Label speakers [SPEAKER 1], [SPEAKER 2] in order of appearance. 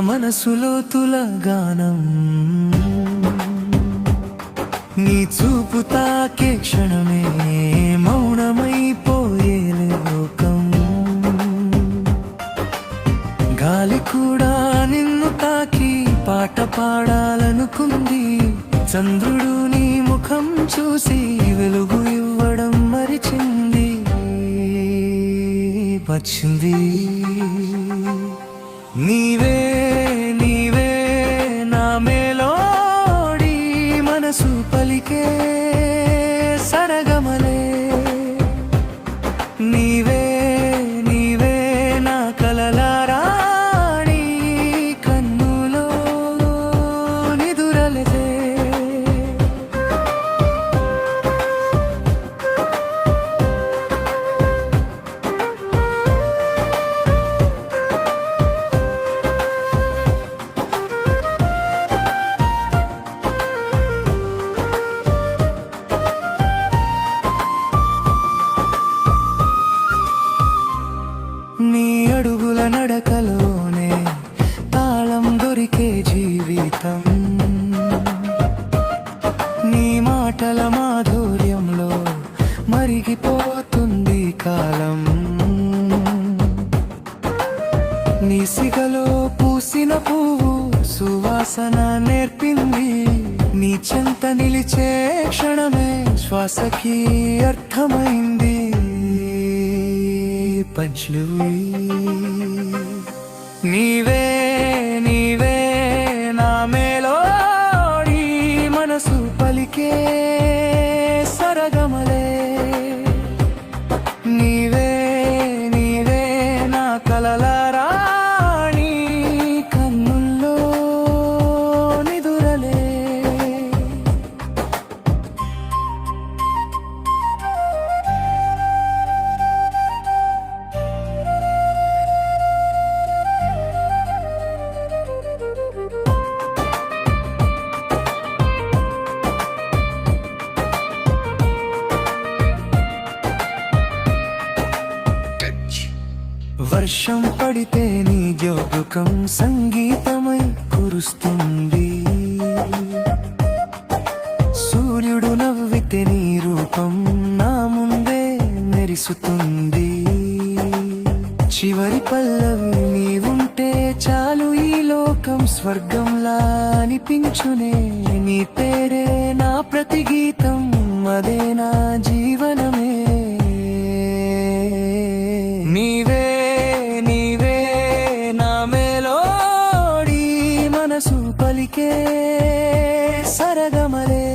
[SPEAKER 1] మనసులో తులగానం నీ చూపు తాకే క్షణమే మౌనమైపోయే లోకం గాలి కూడా నిన్ను తాకి పాట పాడాలనుకుంది చంద్రుడు నీ ముఖం చూసి వెలుగు ఇవ్వడం మరిచింది వచ్చింది నీవే నీవే నా మేలోడి మనసు పలికే సరగమలే నీవే నీవే నా కలలారాణి కన్నులో నిదురలదే నీ అడుగుల నడకలోనే తాళం దొరికే జీవితం నీ మాటల మాధుర్యంలో మరిగిపోతుంది కాలం నీ సిగలో పూసిన పువ్వు సువాసన నేర్పింది నీ చెంత నిలిచే క్షణమే శ్వాసకి అర్థమైంది పంచులు నీవే నీవే నా మేలోడి మనసు పలికే సరగమలే నీవే నీవే నా కలలారాణి కన్నుల్లో నిదురలే వర్షం పడితే నీ జోగుకం సంగీతమై కురుస్తుంది సూర్యుడు నవ్వితే నీ రూపం నా ముందే మెరిసుతుంది చివరి పల్లవి నీవుంటే చాలు ఈ లోకం స్వర్గంలా అనిపించునే నీ పేరే నా ప్రతి గీతం అదే నా జీవనమే నీవే నీవే నా మేలోడి మనసు పలికే సరగమలే